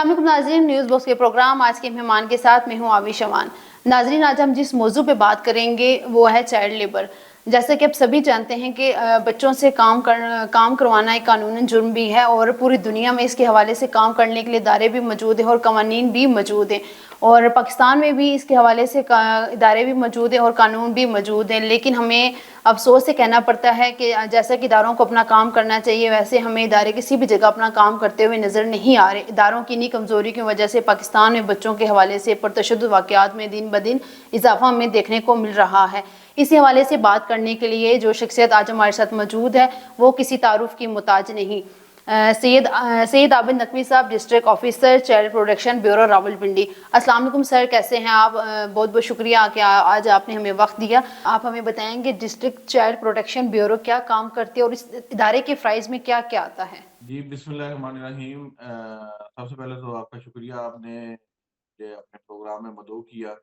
अस्सलाम वालेकुम नाज़रीन, न्यूज़ बॉक्स के प्रोग्राम आज के मेहमान के साथ मैं हूं आवी शमान। नाज़रीन, आज हम जिस मौजू पे बात करेंगे वो है चाइल्ड लेबर। जैसे कि आप सभी जानते हैं कि बच्चों से काम करवाना एक कानूनन जुर्म भी है और पूरी दुनिया में इसके हवाले से काम करने के लिए इदारे भी मौजूद हैं और कवानीन भी मौजूद हैं और पाकिस्तान में भी इसके हवाले से इदारे भी मौजूद हैं और कानून भी मौजूद हैं। लेकिन हमें अफसोस से कहना पड़ता है कि जैसा कि इदारों को अपना काम करना चाहिए वैसे हमें इदारे किसी भी जगह अपना काम करते हुए नज़र नहीं आ रहे। इदारों की इन्हीं कमज़ोरी की वजह से पाकिस्तान में बच्चों के हवाले से पुरतशद्दुद वाक़यात में दिन ब दिन इजाफा हमें देखने को मिल रहा है। इसी हवाले से बात करने के लिए जो शख्सियत आज हमारे साथ मौजूद है वो किसी तारुफ की मुताज नहीं। सैयद आबिद नकवी साहब, district officer child protection bureau Rawalpindi. अस्सलाम वालेकुम सर, कैसे हैं आप? बहुत बहुत शुक्रिया कि आज आपने हमें वक्त दिया। आप हमें बताएंगे डिस्ट्रिक्ट चाइल्ड प्रोटेक्शन ब्यूरो क्या काम करती है और इस इदारे के फ़राइज़ में क्या क्या आता है? जी, बिस्मिल्लाहिर्रहमानिर्रहीम। सबसे पहले तो आपका शुक्रिया, आपने मुझे अपने प्रोग्राम में मदऊ किया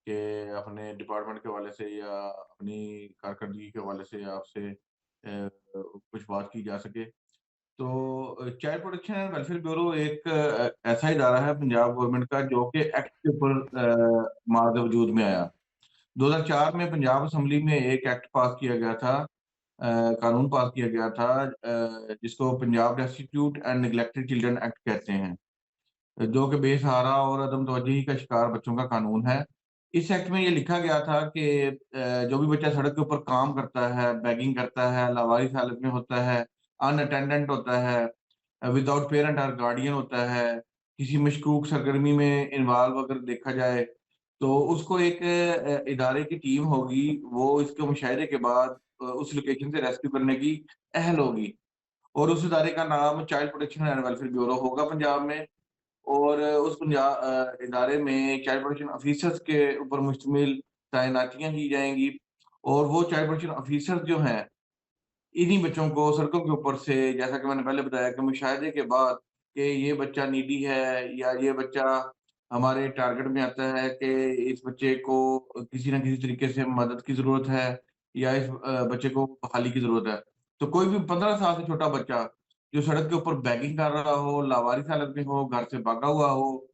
कि अपने डिपार्टमेंट के हवाले से या अपनी कारकर्दगी के हवाले से आपसे कुछ बात की जा सके। तो child protection and welfare bureau एक ऐसा इदारा है पंजाब गवर्नमेंट का जो कि एक्ट के ऊपर माद वजूद में आया। 2004 में पंजाब असेंबली में एक एक्ट पास किया गया था, कानून पास किया गया था, जिसको Punjab destitute and neglected children act कहते हैं, जो कि बेसहारा और अदम तवज्जुही का शिकार बच्चों का कानून है। इस एक्ट में ये लिखा गया था कि जो भी बच्चा सड़क के ऊपर काम करता है, बेगिंग करता है, लावारिस हालत में होता है, अनअटेंडेंट होता है, विदाउट पेरेंट और गार्डियन होता है, किसी मशकूक सरगर्मी में इन्वॉल्व अगर देखा जाए, तो उसको एक इदारे की टीम होगी, वो इसके मुशाहिदे के बाद उस लोकेशन से रेस्क्यू करने की अहल होगी और उस इदारे का नाम child protection and welfare bureau होगा पंजाब में। और इदारे में चाइल्ड प्रोटेक्शन ऑफिसर्स के ऊपर मुश्तमिल तैनातियाँ की जाएँगी और वो चाइल्ड प्रोटेक्शन ऑफिसर्स जो हैं, इन्हीं बच्चों को सड़कों के ऊपर से, जैसा कि मैंने पहले बताया कि मुशाहिदे के बाद कि ये बच्चा नीडी है या ये बच्चा हमारे टारगेट में आता है कि इस बच्चे को किसी न किसी तरीके से मदद की ज़रूरत है या इस बच्चे को बहाली की ज़रूरत है। तो कोई भी 15 साल से छोटा बच्चा जो सड़क के ऊपर बेगिंग कर रहा हो, लावारिस हालत में हो, घर से भागा हुआ हो,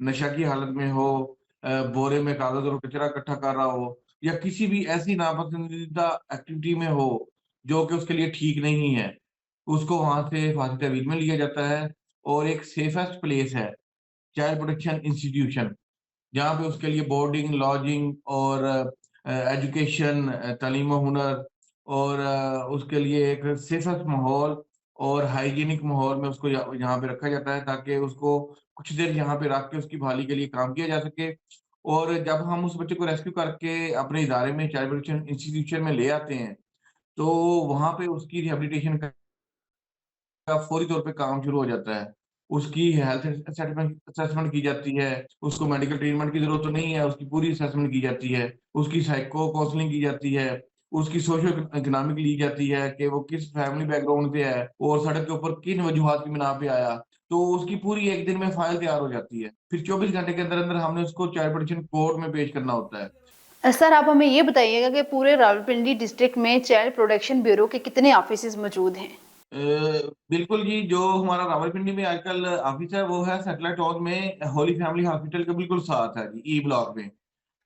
नशा की हालत में हो, बोरे में कागज़ और कचरा इकट्ठा कर रहा हो या किसी भी ऐसी नापसंदीदा एक्टिविटी में हो जो कि उसके लिए ठीक नहीं है, उसको वहाँ से फांसी तहवील में लिया जाता है और एक सेफेस्ट प्लेस है, चाइल्ड प्रोटेक्शन इंस्टीट्यूशन, जहाँ पे उसके लिए बोर्डिंग, लॉजिंग और एजुकेशन, तालीम-ओ-हुनर और उसके लिए एक सेफेस्ट माहौल और हाइजीनिक माहौल में उसको यहाँ पे रखा जाता है ताकि उसको कुछ देर यहाँ पे रख के उसकी बहाली के लिए काम किया जा सके। और जब हम उस बच्चे को रेस्क्यू करके अपने इदारे में चाइल्ड प्रोटेक्शन इंस्टीट्यूशन में ले आते हैं, तो वहाँ पे उसकी रिहैबिलिटेशन का फौरी तौर पे काम शुरू हो जाता है। उसकी हेल्थ असेसमेंट असेसमेंट की जाती है, उसको मेडिकल ट्रीटमेंट की ज़रूरत तो नहीं है, उसकी पूरी असेसमेंट की जाती है, उसकी साइको काउंसलिंग की जाती है, उसकी सोशियो इकोनॉमिक ली जाती है कि वो किस फैमिली बैकग्राउंड से है और सड़क के ऊपर किन वजूहात की बिना पे आया। तो उसकी पूरी 1 दिन में फाइल तैयार हो जाती है। फिर 24 घंटे के अंदर-अंदर हमने उसको चाइल्ड प्रोटेक्शन कोर्ट में पेश करना होता है। सर, आप हमें ये बताइएगा कि पूरे रावलपिंडी डिस्ट्रिक्ट में चाइल्ड प्रोटेक्शन ब्यूरो के कितने ऑफिसेज मौजूद हैं? बिल्कुल जी, जो हमारा रावलपिंडी में आजकल ऑफ़िस है, वो है सैटेलाइट टाउन में होली फैमिली हॉस्पिटल के बिल्कुल साथ है जी, ई ब्लॉक में।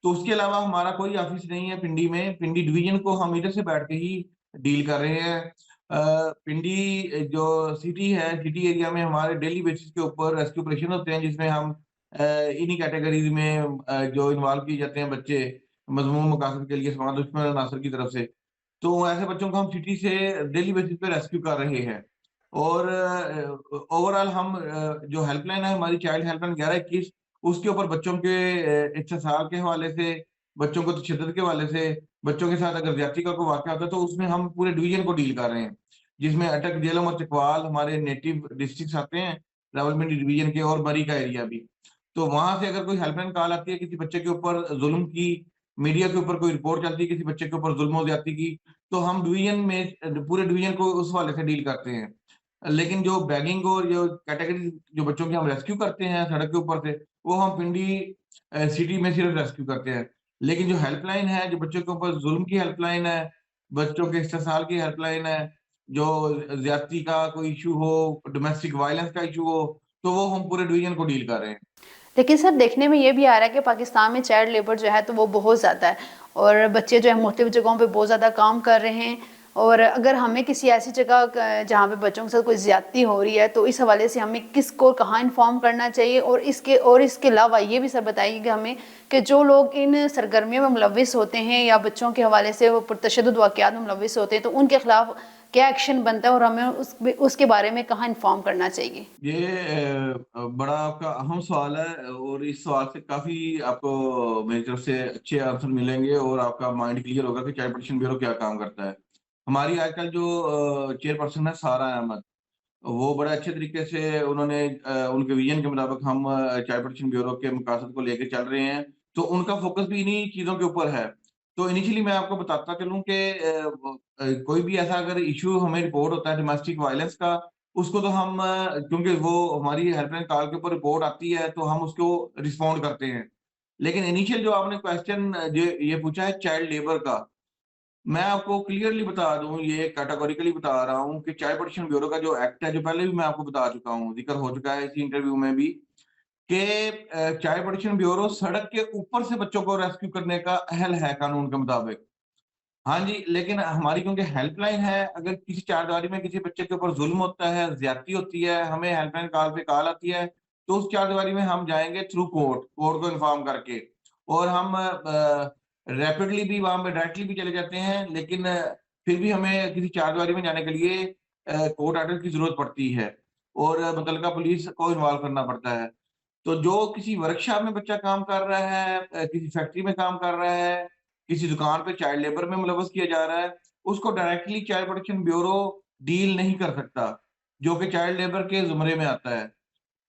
तो उसके अलावा हमारा कोई ऑफ़िस नहीं है पिंडी में, पिंडी डिवीज़न को हम इधर से बैठ के ही डील कर रहे हैं। पिंडी जो सिटी है, सिटी एरिया में हमारे डेली बेसिस के ऊपर रेस्क्यू ऑपरेशन होते हैं, जिसमें हम इन्हीं कैटेगरीज़ में जो इन्वॉल्व किए जाते हैं बच्चे, मज़मूम मकासद के लिए समाज दुश्मन अनासर की तरफ से। तो ऐसे बच्चों को हम सिटी से डेली बेसिस पे रेस्क्यू कर रहे हैं और ओवरऑल हम जो हेल्पलाइन है हमारी चाइल्ड हेल्पलाइन 1121, उसके ऊपर बच्चों के इस्तेसाल के हवाले से, बच्चों को तशद्दुद के हवाले से, बच्चों के साथ अगर ज्यादती का कोई वाक़या होता है तो उसमें हम पूरे डिवीज़न को डील कर रहे हैं। जिसमें अटक, जेहलम और चकवाल हमारे नेटिव डिस्ट्रिक्ट्स आते हैं, रावलपिंडी डिवीज़न के और बरी का एरिया भी। तो वहाँ से अगर कोई हेल्पलाइन कॉल आती है किसी बच्चे के ऊपर ज़ुल्म की, मीडिया के ऊपर कोई रिपोर्ट चलती है किसी बच्चे के ऊपर ज़ुल्म और ज़्यादती की, तो हम डिवीज़न में पूरे डिवीज़न को उस हवाले से डील करते हैं। लेकिन जो बैगिंग और जो कैटेगरी जो बच्चों की हम रेस्क्यू करते हैं सड़क के ऊपर से, वो हम पिंडी सिटी में सिर्फ रेस्क्यू करते हैं। लेकिन जो हेल्पलाइन है, जो बच्चों के ऊपर ज़ुल्म की हेल्पलाइन है, बच्चों के इस्तेसाल की हेल्पलाइन है, जो ज़्यादती का कोई इश्यू हो, डोमेस्टिक वायलेंस का इश्यू हो, तो वो हम पूरे डिवीजन को डील कर रहे हैं। लेकिन सर देखने में ये भी आ रहा है कि पाकिस्तान में चाइल्ड लेबर जो है तो वो बहुत ज़्यादा है, और बच्चे जो है मुख्तलिफ जगहों पे बहुत ज़्यादा काम कर रहे हैं। और अगर हमें किसी ऐसी जगह जहाँ पे बच्चों के साथ कोई ज़्यादती हो रही है तो इस हवाले से हमें किसको कहाँ इन्फॉर्म करना चाहिए, और इसके अलावा ये भी सर बताइए कि हमें कि जो लोग इन सरगर्मियों में मुलविस होते हैं या बच्चों के हवाले से वो पुरतशद्दुद वाक़यात में मुलविस होते हैं तो उनके खिलाफ क्या एक्शन बनता है और हमें उसके बारे में कहाँ इन्फॉर्म करना चाहिए। ये बड़ा आपका अहम सवाल है, और इस सवाल से काफी आपको मेरी तरफ से अच्छे आंसर मिलेंगे और आपका माइंड क्लियर होगा कि चाइल्ड प्रोटेक्शन ब्यूरो क्या काम करता है। हमारी आजकल जो चेयरपर्सन है सारा अहमद, वो बड़े अच्छे तरीके से उन्होंने उनके विजन के मुताबिक हम चाइल्ड प्रोटेक्शन ब्यूरो के मकासद को लेके चल रहे हैं। तो उनका फोकस भी इन्हीं चीज़ों के ऊपर है। तो इनिशियली मैं आपको बताता चलूँ कि कोई भी ऐसा अगर इश्यू हमें रिपोर्ट होता है डोमेस्टिक वायलेंस का, उसको तो हम क्योंकि वो हमारी हेल्पलाइन कॉल के ऊपर रिपोर्ट आती है, तो हम उसको रिस्पॉन्ड करते हैं। लेकिन इनिशियल जो आपने क्वेश्चन ये पूछा है चाइल्ड लेबर का, मैं आपको क्लियरली बता दूँ, ये कैटेगोरिकली बता रहा हूँ कि चाइल्ड प्रोटेक्शन ब्यूरो का जो एक्ट है, जो पहले भी मैं आपको बता चुका हूँ, ज़िक्र हो चुका है इसी इंटरव्यू में भी, कि चाइल्ड प्रोटेक्शन ब्यूरो सड़क के ऊपर से बच्चों को रेस्क्यू करने का अहल है कानून के मुताबिक। हाँ जी, लेकिन हमारी क्योंकि हेल्पलाइन है, अगर किसी चारदीवारी में किसी बच्चे के ऊपर ज़ुल्म होता है, ज़्यादती होती है, हमें हेल्पलाइन कॉल पे कॉल आती है, तो उस चारदीवारी में हम जाएँगे थ्रू कोर्ट, कोर्ट को इन्फॉर्म करके, और हम रैपिडली भी वहाँ पे डायरेक्टली भी चले जाते हैं, लेकिन फिर भी हमें किसी चारदीवारी में जाने के लिए कोर्ट ऑर्डर की ज़रूरत पड़ती है, और मुतल्लिका पुलिस को इन्वॉल्व करना पड़ता है। तो जो किसी वर्कशॉप में बच्चा काम कर रहा है, किसी फैक्ट्री में काम कर रहा है, किसी दुकान पे चाइल्ड लेबर में मुलव्वस किया जा रहा है, उसको directly child protection bureau deal नहीं कर सकता, जो कि चाइल्ड लेबर के ज़ुमरे में आता है।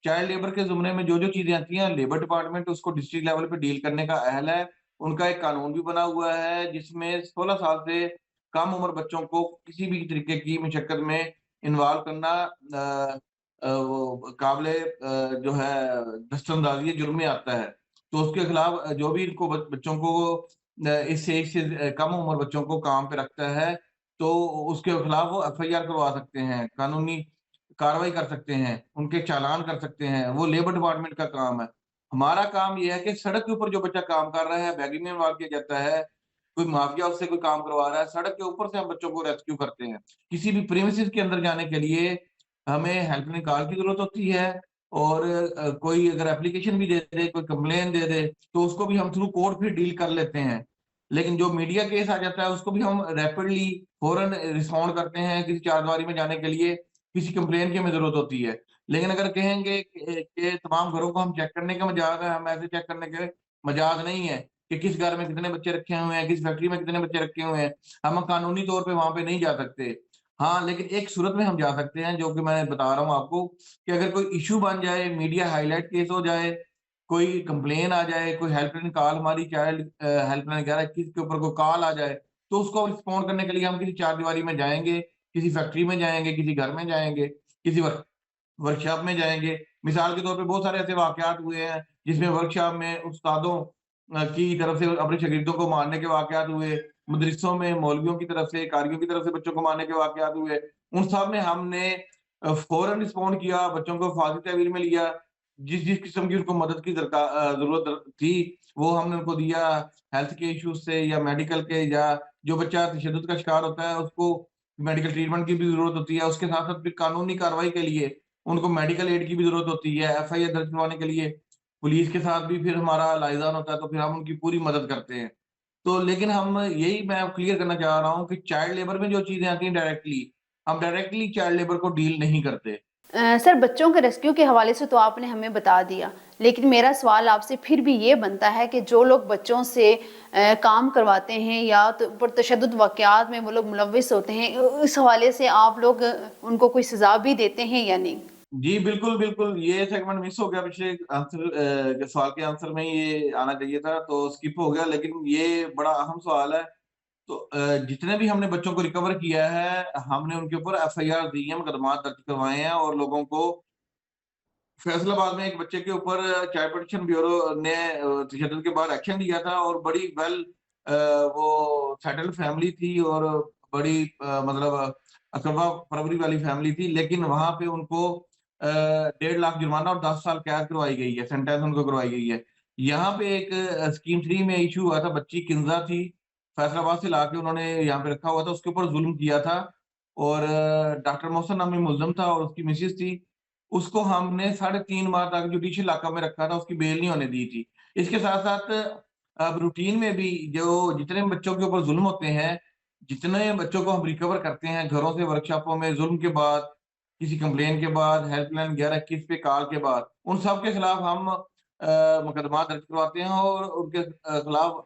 चाइल्ड लेबर के ज़ुमरे में जो-जो चीज़ें आती हैं, लेबर डिपार्टमेंट उसको डिस्ट्रिक्ट लेवल पे डील करने का अहल है। उनका एक कानून भी बना हुआ है, जिसमें 16 साल से कम उम्र बच्चों को किसी भी तरीके की मशक्कत में इन्वॉल्व करना वो काबिले जो है दस्तंदाज़ी जुर्म में आता है। तो उसके खिलाफ जो भी इनको बच्चों को इस एज से कम उम्र बच्चों को काम पे रखता है, तो उसके खिलाफ वो एफआईआर करवा सकते हैं, कानूनी कार्रवाई कर सकते हैं, उनके चालान कर सकते हैं, वो लेबर डिपार्टमेंट का काम है। हमारा काम ये है कि सड़क के ऊपर जो बच्चा काम कर रहा है, बैगिंग में इन्वॉल्व किया जाता है, कोई माफिया उससे कोई काम करवा रहा है, सड़क के ऊपर से हम बच्चों को रेस्क्यू करते हैं। किसी भी प्रीमिसेस के अंदर जाने के लिए हमें हेल्पलाइन कॉल की ज़रूरत होती है, और कोई अगर एप्लीकेशन भी दे दे, कोई कंप्लेन दे दे, तो उसको भी हम थ्रू कोर्ट फिर डील कर लेते हैं। लेकिन जो मीडिया केस आ जाता है, उसको भी हम रैपिडली फौरन रिस्पॉन्ड करते हैं किसी चारदीवारी में जाने के लिए, किसी कंप्लेन की हमें ज़रूरत होती है। लेकिन अगर कहेंगे कि तमाम घरों को हम चेक करने का मजाक है, हम ऐसे चेक करने के मजाक नहीं है कि किस घर में कितने बच्चे रखे हुए हैं, किस फैक्ट्री में कितने बच्चे रखे हुए हैं, हम कानूनी तौर पे वहाँ पे नहीं जा सकते। हाँ, लेकिन एक सूरत में हम जा सकते हैं, जो कि मैं बता रहा हूँ आपको, कि अगर कोई इश्यू बन जाए, मीडिया हाइलाइट केस हो जाए, कोई कंप्लेन आ जाए, कोई हेल्पलाइन कॉल हमारी चाइल्ड हेल्पलाइन 1121 के ऊपर कोई कॉल आ जाए, तो उसको रिस्पॉन्ड करने के लिए हम किसी चारदीवारी में जाएँगे, किसी फैक्ट्री में जाएँगे, किसी घर में जाएँगे, किसी वर्कशॉप में जाएँगे। मिसाल के तौर पे बहुत सारे ऐसे वाक़यात हुए हैं, जिसमें वर्कशॉप में उस्तादों की तरफ से अपने शागिर्दों को मारने के वाक़यात हुए, मदरसों में मौलवियों की तरफ से, कारियों की तरफ से बच्चों को मारने के वाक़यात हुए। उन सब में हमने फ़ौरन रिस्पॉन्ड किया, बच्चों को हिफाज़ती तहवील में लिया, जिस-जिस किस्म की उनको मदद की ज़रूरत थी, वो हमने उनको दिया। हेल्थ के इश्यूज़ से या मेडिकल के, या जो बच्चा तशद्दुद का शिकार होता है, उसको मेडिकल ट्रीटमेंट की भी ज़रूरत होती है। उसके साथ-साथ फिर कानूनी कार्रवाई के लिए उनको मेडिकल एड की भी ज़रूरत होती है, एफआईआर दर्ज करवाने के लिए पुलिस के साथ भी फिर हमारा लाइज़ान होता है, तो फिर हम उनकी पूरी मदद करते हैं। तो लेकिन हम यही मैं क्लियर करना चाह रहा हूँ कि चाइल्ड लेबर में जो चीज़ें आती हैं डायरेक्टली, हम डायरेक्टली चाइल्ड लेबर को डील नहीं करते। सर बच्चों के रेस्क्यू के हवाले से तो आपने हमें बता दिया, लेकिन मेरा सवाल आपसे फिर भी ये बनता है कि जो लोग बच्चों से काम करवाते हैं या तो पुरतशद्दुद वाक़यात में वो लोग मुलविस होते हैं, इस हवाले से आप लोग उनको कोई सज़ा भी देते हैं या नहीं? जी, बिल्कुल, बिल्कुल, ये सेगमेंट मिस हो गया पिछले आंसर के सवाल के आंसर में ये आना चाहिए था, तो स्किप हो गया, लेकिन ये बड़ा अहम सवाल है। तो जितने भी हमने बच्चों को रिकवर किया है, हमने उनके ऊपर एफआईआर दी है, मुकदमा दर्ज करवाए हैं, और लोगों को फैसलाबाद में एक बच्चे के ऊपर चाइल्ड प्रोटेक्शन ब्यूरो ने तशद्दुद के बाद एक्शन लिया था, और बड़ी वो सेटल्ड फैमिली थी, और बड़ी मतलब अकरबा परवरी वाली फैमिली थी, लेकिन वहाँ पे उनको 1.5 लाख जुर्माना और 10 साल कैद करवाई गई है, सेंटेंस उनको करवाई गई है। यहाँ पे एक स्कीम 3 में इश्यू हुआ था, बच्ची किन्जा थी, फैसलाबाद से लाके उन्होंने यहाँ पे रखा हुआ था, उसके ऊपर जुल्म किया था और डॉक्टर मोहसन नामी मुल्ज़िम था और उसकी मिसेज़ थी। उसको हमने 3.5 माह तक जुडिशियल लॉकअप में रखा था, उसकी बेल नहीं होने दी थी। इसके साथ-साथ अब रूटीन में भी जो जितने बच्चों के ऊपर जुल्म होते हैं, जितने बच्चों को हम रिकवर करते हैं घरों से, वर्कशॉपों में, जुल्म के बाद, किसी कंप्लेन के बाद, हेल्पलाइन 1121 पे कॉल के बाद, उन सब के खिलाफ हम मुकदमा दर्ज करवाते हैं और उनके खिलाफ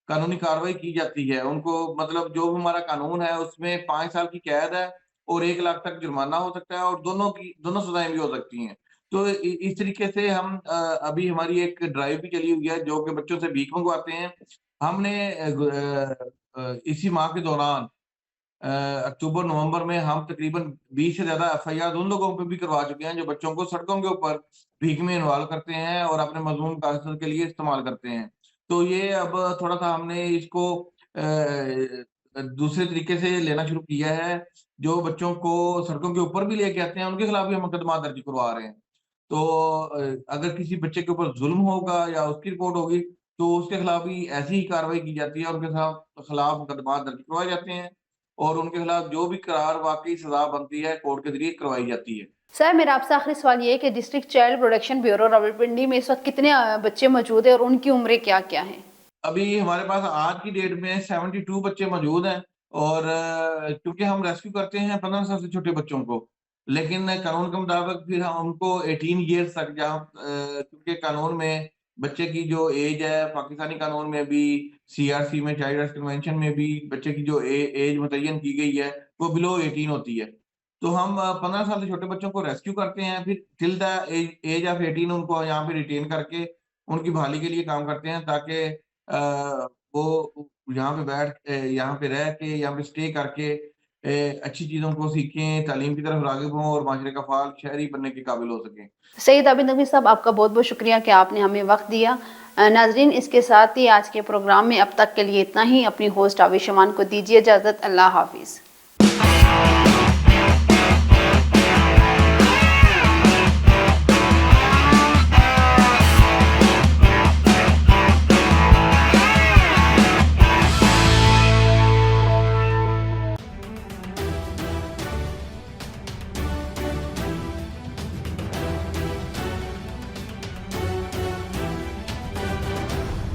कानूनी कार्रवाई की जाती है। उनको मतलब जो भी हमारा कानून है उसमें 5 साल की कैद है और 1 लाख तक जुर्माना हो सकता है और दोनों सज़ाएँ भी हो सकती हैं। तो इस तरीके से हम अभी हमारी एक ड्राइव भी चली हुई है जो कि बच्चों से भीख मंगवाते हैं। हमने इसी माह के दौरान अक्टूबर-नवंबर में हम तकरीबन 20 से ज़्यादा एफआईआर उन लोगों पे भी करवा चुके हैं जो बच्चों को सड़कों के ऊपर भीख में इन्वॉल्व करते हैं और अपने मज़मूम मकसद के लिए इस्तेमाल करते हैं। तो ये अब थोड़ा-सा हमने इसको दूसरे तरीके से लेना शुरू किया है। जो बच्चों को सड़कों के ऊपर भी लेके आते हैं, उनके खिलाफ भी हम मुकदमा दर्ज करवा रहे हैं। तो अगर किसी बच्चे के ऊपर ज़ुल्म होगा या उसकी रिपोर्ट होगी, तो उसके खिलाफ भी ऐसी ही कार्रवाई की जाती है, उनके खिलाफ मुकदमा दर्ज करवाए जाते हैं और उनके खिलाफ जो भी करार वाक़ई सज़ा बनती है, कोर्ट के ज़रिए करवाई जाती है। सर, मेरा आपसे आखिरी सवाल ये है कि district child protection bureau Rawalpindi में इस वक्त कितने बच्चे मौजूद हैं और उनकी उम्रें क्या-क्या हैं? अभी हमारे पास आज की डेट में 72 बच्चे मौजूद हैं और क्योंकि हम रेस्क्यू करते हैं 15 साल से छोटे बच्चों को, लेकिन कानून के मुताबिक फिर हम उनको 18 ईयर्स तक जहाँ क्योंकि कानून में बच्चे की जो एज है, पाकिस्तानी कानून में भी, सीआरसी में, चाइल्ड राइट्स कन्वेंशन में भी बच्चे की जो एज मुतय्यन की गई है, वो बिलो 18 होती है। तो हम 15 साल से छोटे बच्चों को रेस्क्यू करते हैं, फिर टिल द एज ऑफ 18 उनको यहाँ पे रिटेन करके उनकी बहाली के लिए काम करते हैं ताकि वो यहाँ पे रह के, यहाँ पे स्टे करके अच्छी चीज़ों को सीखें, तालीम की तरफ राग़िब हों और माशरे का फ़ाल शहरी बनने के काबिल हो सकें। सईद आबिद नकवी साहब, आपका बहुत-बहुत शुक्रिया कि आपने हमें वक़्त दिया। नाज़रीन, इसके साथ ही आज के प्रोग्राम में अब तक के लिए इतना ही। अपनी होस्ट आविश अमान को दीजिए इजाज़त। अल्लाह हाफ़िज़।